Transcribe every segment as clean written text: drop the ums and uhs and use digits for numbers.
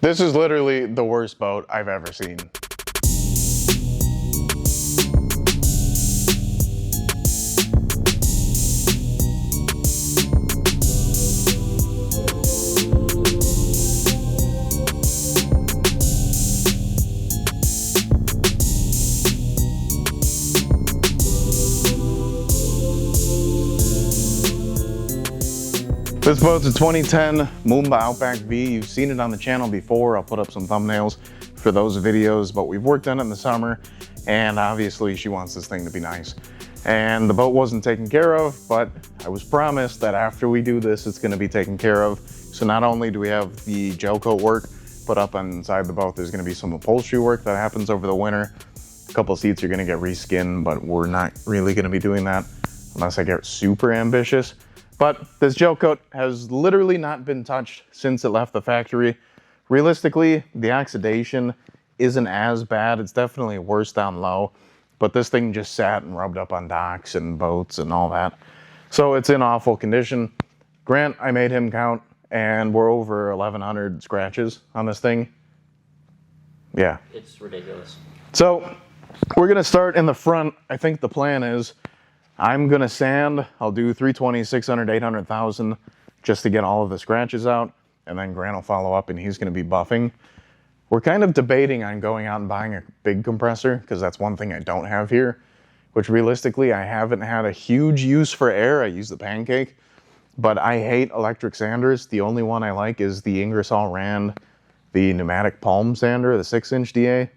This is literally the worst boat I've ever seen. This boat's a 2010 Moomba Outback V. You've seen it on the channel before. I'll put up some thumbnails for those videos, but we've worked on it in the summer, and obviously she wants this thing to be nice. And the boat wasn't taken care of, but I was promised that after we do this, it's gonna be taken care of. So not only do we have the gel coat work put up inside the boat, there's gonna be some upholstery work that happens over the winter. A couple of seats are gonna get reskinned, but we're not really gonna be doing that unless I get super ambitious. But this gel coat has literally not been touched since it left the factory. Realistically, the oxidation isn't as bad. It's definitely worse down low, but this thing just sat and rubbed up on docks and boats and all that. So it's in awful condition. Grant, I made him count, and we're over 1,100 scratches on this thing. Yeah. It's ridiculous. So we're gonna start in the front. I think the plan is I'm gonna sand. I'll do 320, 600, 800,000 just to get all of the scratches out. And then Grant will follow up and he's gonna be buffing. We're kind of debating on going out and buying a big compressor because that's one thing I don't have here, which realistically I haven't had a huge use for air. I use the Pancake, but I hate electric sanders. The only one I like is the Ingersoll Rand, the pneumatic palm sander, the 6-inch DA.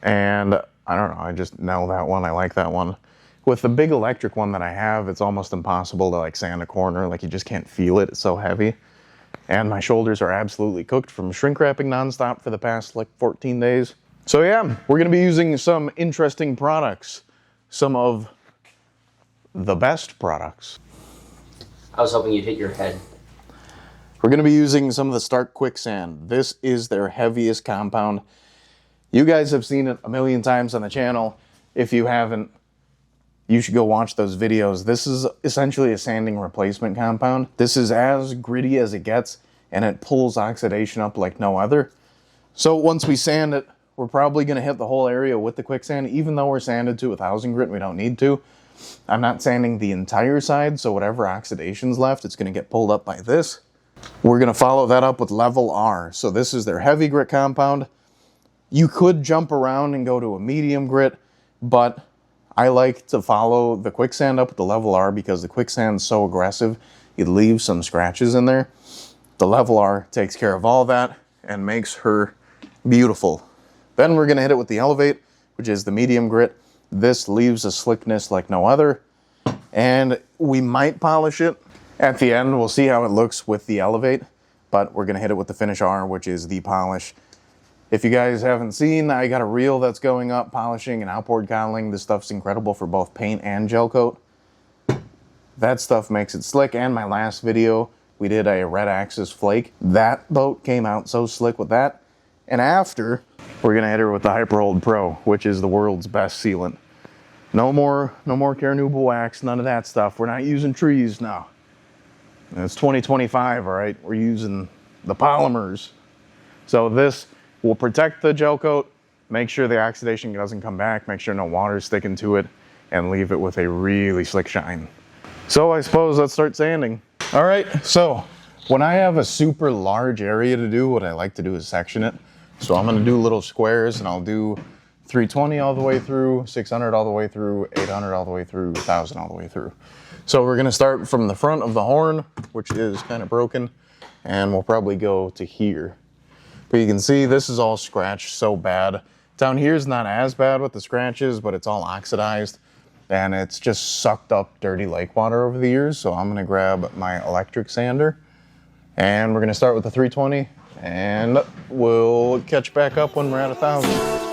And I don't know, I just know that one. I like that one. With the big electric one that I have, it's almost impossible to like sand a corner. Like you just can't feel it. It's so heavy. And my shoulders are absolutely cooked from shrink wrapping nonstop for the past like 14 days. So yeah, we're gonna be using some interesting products. Some of the best products. I was hoping you'd hit your head. We're gonna be using some of the Stark Quicksand. This is their heaviest compound. You guys have seen it a million times on the channel. If you haven't, you should go watch those videos. This is essentially a sanding replacement compound. This is as gritty as it gets, and it pulls oxidation up like no other. So once we sand it, we're probably gonna hit the whole area with the quicksand. Even though we're sanded to 1,000 grit, we don't need to. I'm not sanding the entire side, so whatever oxidation's left, it's gonna get pulled up by this. We're gonna follow that up with level R. So this is their heavy grit compound. You could jump around and go to a medium grit, but I like to follow the quicksand up with the level R because the quicksand's so aggressive, it leaves some scratches in there. The level R takes care of all that and makes her beautiful. Then we're gonna hit it with the Elevate, which is the medium grit. This leaves a slickness like no other. And we might polish it at the end. We'll see how it looks with the Elevate, but we're gonna hit it with the Finish R, which is the polish. If you guys haven't seen, I got a reel that's going up, polishing and outboard coddling. This stuff's incredible for both paint and gel coat. That stuff makes it slick. And my last video, we did a red axis flake. That boat came out so slick with that. And after, we're gonna hit her with the Hyperhold Pro, which is the world's best sealant. No more Carnauba wax, none of that stuff. We're not using trees now. It's 2025, all right? We're using the polymers. So this will protect the gel coat, make sure the oxidation doesn't come back, make sure no water's sticking to it, and leave it with a really slick shine. So I suppose let's start sanding. All right, so when I have a super large area to do, what I like to do is section it. So I'm gonna do little squares, and I'll do 320 all the way through, 600 all the way through, 800 all the way through, 1,000 all the way through. So we're gonna start from the front of the horn, which is kind of broken, and we'll probably go to here. But you can see this is all scratched so bad. Down here is not as bad with the scratches, but it's all oxidized and it's just sucked up dirty lake water over the years. So I'm gonna grab my electric sander and we're gonna start with the 320 and we'll catch back up when we're at 1,000.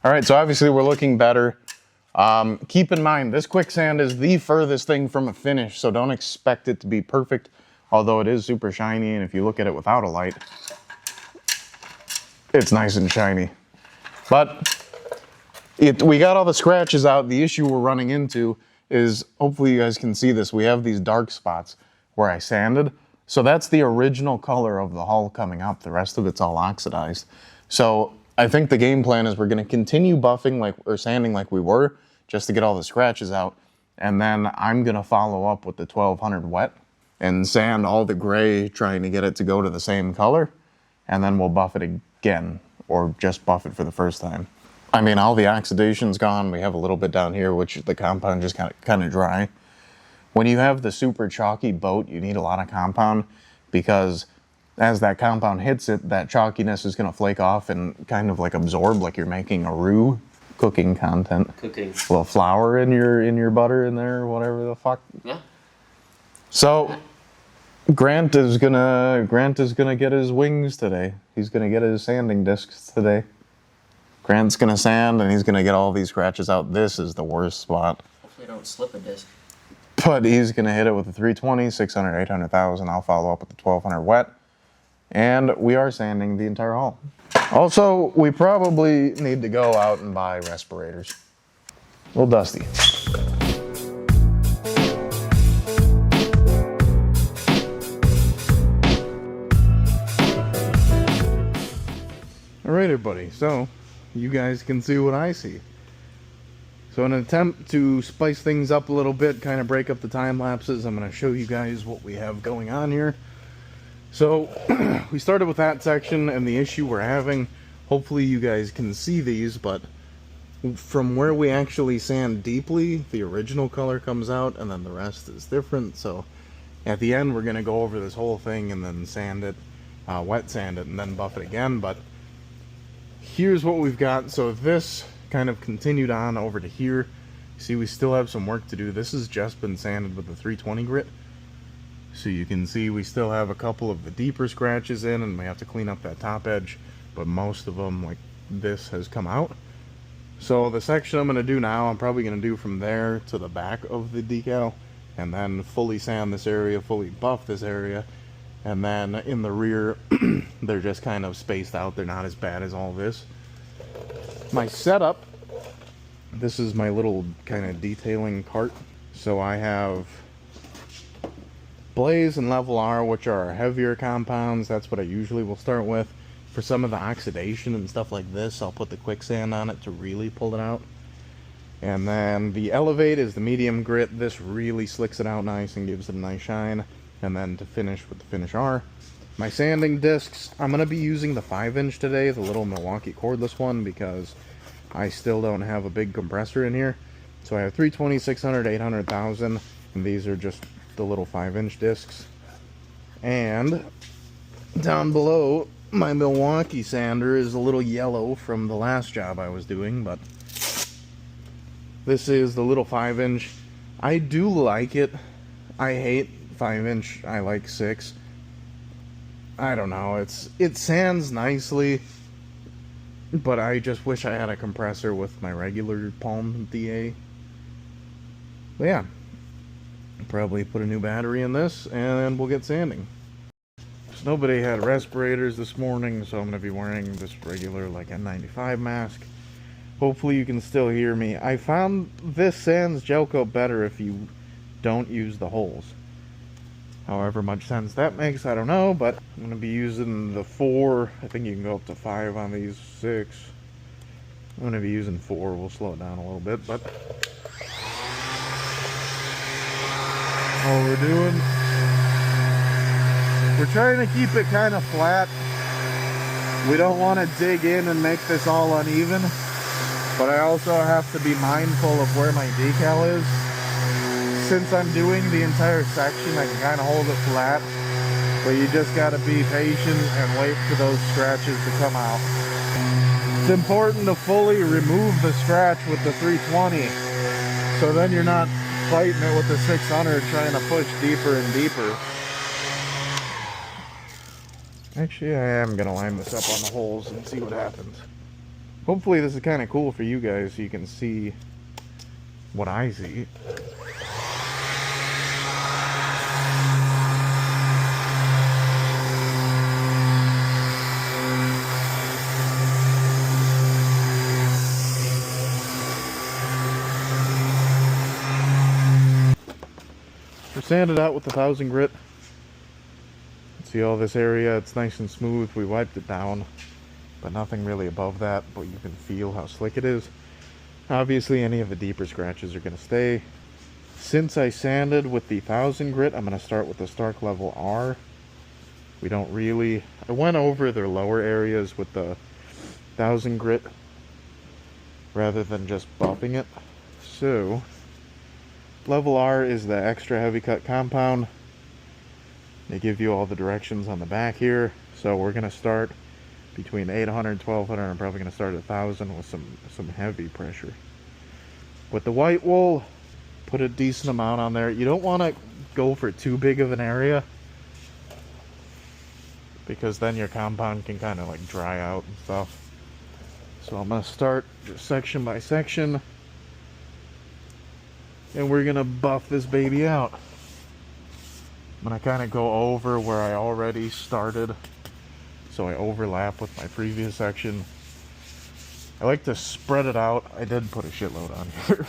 All right, so obviously we're looking better. Keep in mind, this quicksand is the furthest thing from a finish, so don't expect it to be perfect, although it is super shiny, and if you look at it without a light, it's nice and shiny. But we got all the scratches out. The issue we're running into is, hopefully you guys can see this, we have these dark spots where I sanded. So that's the original color of the hull coming up. The rest of it's all oxidized. So I think the game plan is we're going to continue buffing or sanding like we were, just to get all the scratches out. And then I'm going to follow up with the 1200 wet and sand all the gray, trying to get it to go to the same color. And then we'll buff it again, or just buff it for the first time. I mean, all the oxidation's gone. We have a little bit down here, which the compound just kind of dry. When you have the super chalky boat, you need a lot of compound, because as that compound hits it, that chalkiness is going to flake off and kind of like absorb, like you're making a roux, cooking content. Cooking. A little flour in your butter in there, or whatever the fuck. Yeah. So Grant is gonna get his wings today. He's gonna get his sanding discs today. Grant's gonna sand, and he's gonna get all these scratches out. This is the worst spot. Hopefully I don't slip a disc. But he's going to hit it with a 320, 600, 800,000. I'll follow up with the 1200 wet. And we are sanding the entire hull. Also, we probably need to go out and buy respirators. A little dusty. All right, everybody. So, you guys can see what I see. So in an attempt to spice things up a little bit, kind of break up the time lapses, I'm going to show you guys what we have going on here. So we started with that section and the issue we're having. Hopefully you guys can see these, but from where we actually sand deeply, the original color comes out and then the rest is different. So at the end we're going to go over this whole thing and then sand it, wet sand it, and then buff it again. But here's what we've got. So this kind of continued on over to here. See, we still have some work to do. This has just been sanded with the 320 grit. So you can see we still have a couple of the deeper scratches in, and we have to clean up that top edge, but most of them, like this, has come out. So the section I'm going to do now, I'm probably going to do from there to the back of the decal, and then fully sand this area, fully buff this area, and then in the rear, they're just kind of spaced out. They're not as bad as all this. My setup, this is my little kind of detailing cart. So I have Blaze and Level R, which are our heavier compounds. That's what I usually will start with. For some of the oxidation and stuff like this, I'll put the quicksand on it to really pull it out. And then the Elevate is the medium grit. This really slicks it out nice and gives it a nice shine. And then to finish with the Finish R. My sanding discs, I'm going to be using the 5-inch today, the little Milwaukee cordless one, because I still don't have a big compressor in here. So I have 320, 600, 800,000, and these are just the little 5-inch discs. And down below, my Milwaukee sander is a little yellow from the last job I was doing, but this is the little 5-inch. I do like it. I hate 5-inch. I like 6. I don't know, it sands nicely, but I just wish I had a compressor with my regular Palm DA. But yeah, probably put a new battery in this and we'll get sanding. So nobody had respirators this morning, so I'm going to be wearing this regular like N95 mask. Hopefully you can still hear me. I found this sands gel coat better if you don't use the holes. However much sense that makes, I don't know, but I'm going to be using the 4. I think you can go up to 5 on these 6. I'm going to be using 4. We'll slow it down a little bit, but all we're doing, we're trying to keep it kind of flat. We don't want to dig in and make this all uneven, but I also have to be mindful of where my decal is. Since I'm doing the entire section, I can kind of hold it flat, but you just got to be patient and wait for those scratches to come out. It's important to fully remove the scratch with the 320, so then you're not fighting it with the 600 trying to push deeper and deeper. Actually, I am going to line this up on the holes and see what happens. Hopefully this is kind of cool for you guys so you can see what I see. We're sanded out with the 1000 grit. See all this area, it's nice and smooth. We wiped it down, but nothing really above that, but you can feel how slick it is. Obviously any of the deeper scratches are going to stay. Since I sanded with the 1000 grit, I'm going to start with the Stark level R. We don't really, I went over their lower areas with the 1000 grit rather than just buffing it. So level R is the extra heavy cut compound. They give you all the directions on the back here. So we're going to start between 800 and 1200. I'm probably going to start at 1000 with some heavy pressure. With the white wool, put a decent amount on there. You don't want to go for too big of an area, because then your compound can kind of like dry out and stuff. So I'm going to start just section by section, and we're going to buff this baby out. I'm going to kind of go over where I already started, so I overlap with my previous section. I like to spread it out. I did put a shitload on here,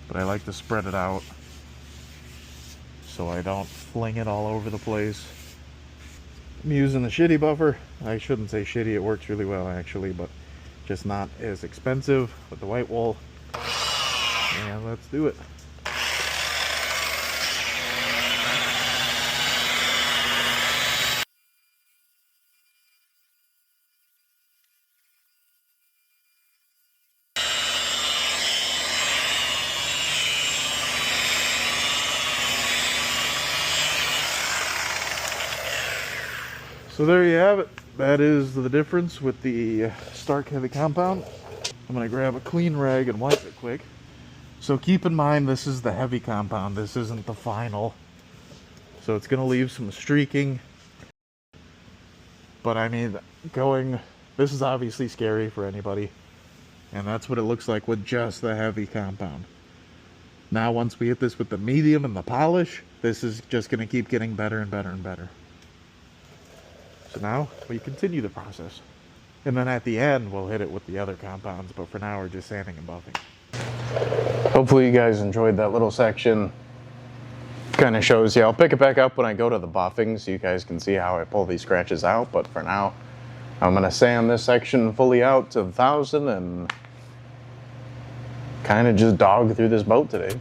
but I like to spread it out so I don't fling it all over the place. I'm using the shitty buffer. I shouldn't say shitty, it works really well actually, but just not as expensive with the white wool. And let's do it. So there you have it. That is the difference with the Stark Heavy Compound. I'm going to grab a clean rag and wipe it quick. So keep in mind, this is the heavy compound. This isn't the final. So it's going to leave some streaking. But I mean, this is obviously scary for anybody. And that's what it looks like with just the heavy compound. Now once we hit this with the medium and the polish, this is just going to keep getting better and better and better. So now we continue the process. And then at the end, we'll hit it with the other compounds. But for now, we're just sanding and buffing. Hopefully you guys enjoyed that little section. Kind of shows you. I'll pick it back up when I go to the buffing so you guys can see how I pull these scratches out. But for now, I'm going to sand this section fully out to 1000 and kind of just dog through this boat today.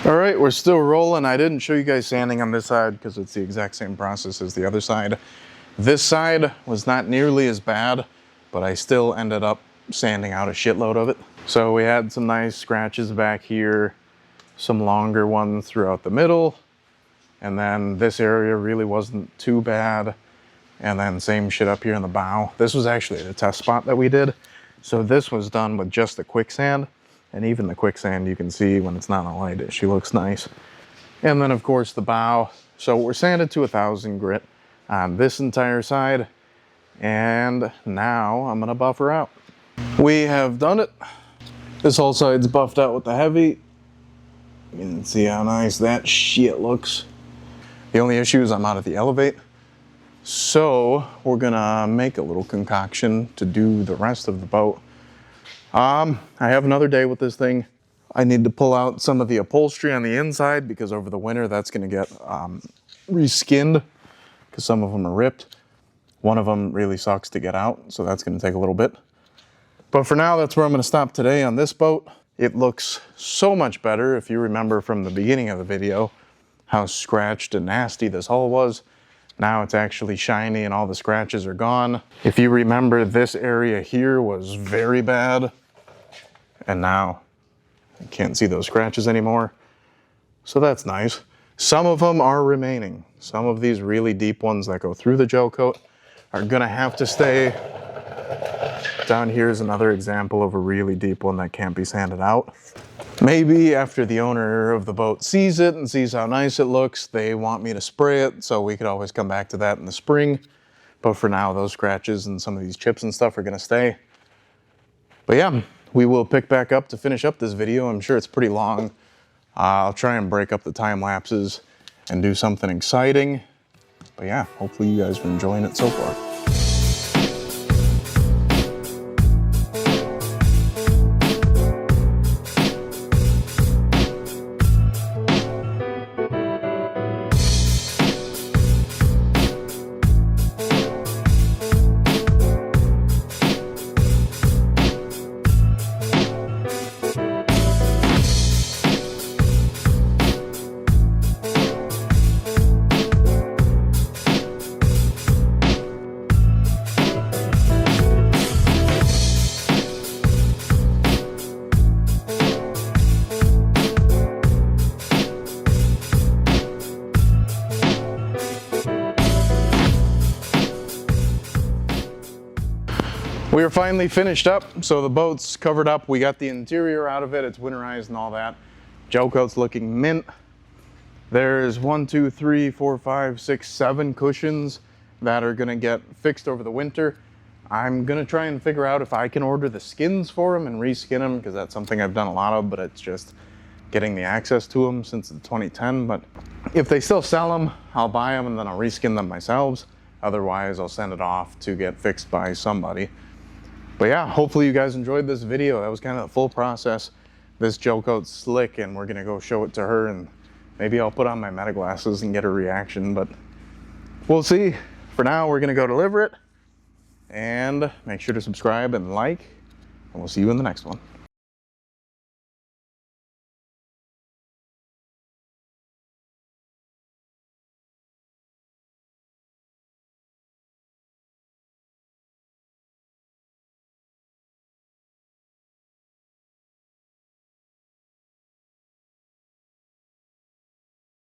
All right, we're still rolling. I didn't show you guys sanding on this side because it's the exact same process as the other side. This side was not nearly as bad, but I still ended up sanding out a shitload of it. So we had some nice scratches back here, some longer ones throughout the middle, and then this area really wasn't too bad. And then same shit up here in the bow. This was actually the test spot that we did. So this was done with just the quicksand. And even the quicksand, you can see when it's not on light, she looks nice. And then of course the bow. So we're sanded to 1,000 grit on this entire side. And now I'm gonna buff her out. We have done it. This whole side's buffed out with the heavy. You can see how nice that shit looks. The only issue is I'm out of the elevate. So we're gonna make a little concoction to do the rest of the boat. I have another day with this thing. I need to pull out some of the upholstery on the inside because over the winter that's gonna get reskinned because some of them are ripped. One of them really sucks to get out, so that's gonna take a little bit. But for now, that's where I'm gonna stop today on this boat. It looks so much better if you remember from the beginning of the video how scratched and nasty this hull was. Now it's actually shiny and all the scratches are gone. If you remember, this area here was very bad. And now I can't see those scratches anymore. So that's nice. Some of them are remaining. Some of these really deep ones that go through the gel coat are gonna have to stay. Down here is another example of a really deep one that can't be sanded out. Maybe after the owner of the boat sees it and sees how nice it looks, they want me to spray it, so we could always come back to that in the spring. But for now, those scratches and some of these chips and stuff are gonna stay. But yeah, we will pick back up to finish up this video. I'm sure it's pretty long. I'll try and break up the time lapses and do something exciting. But yeah, hopefully you guys are enjoying it so far. We are finally finished up, so the boat's covered up. We got the interior out of it. It's winterized and all that. Gel coat's looking mint. There's 1, 2, 3, 4, 5, 6, 7 cushions that are gonna get fixed over the winter. I'm gonna try and figure out if I can order the skins for them and reskin them, because that's something I've done a lot of, but it's just getting the access to them since the 2010. But if they still sell them, I'll buy them and then I'll reskin them myself. Otherwise, I'll send it off to get fixed by somebody. But yeah, hopefully you guys enjoyed this video. That was kind of the full process. This gel coat's slick and we're gonna go show it to her, and maybe I'll put on my meta glasses and get a reaction, but we'll see. For now, we're gonna go deliver it, and make sure to subscribe and like, and we'll see you in the next one.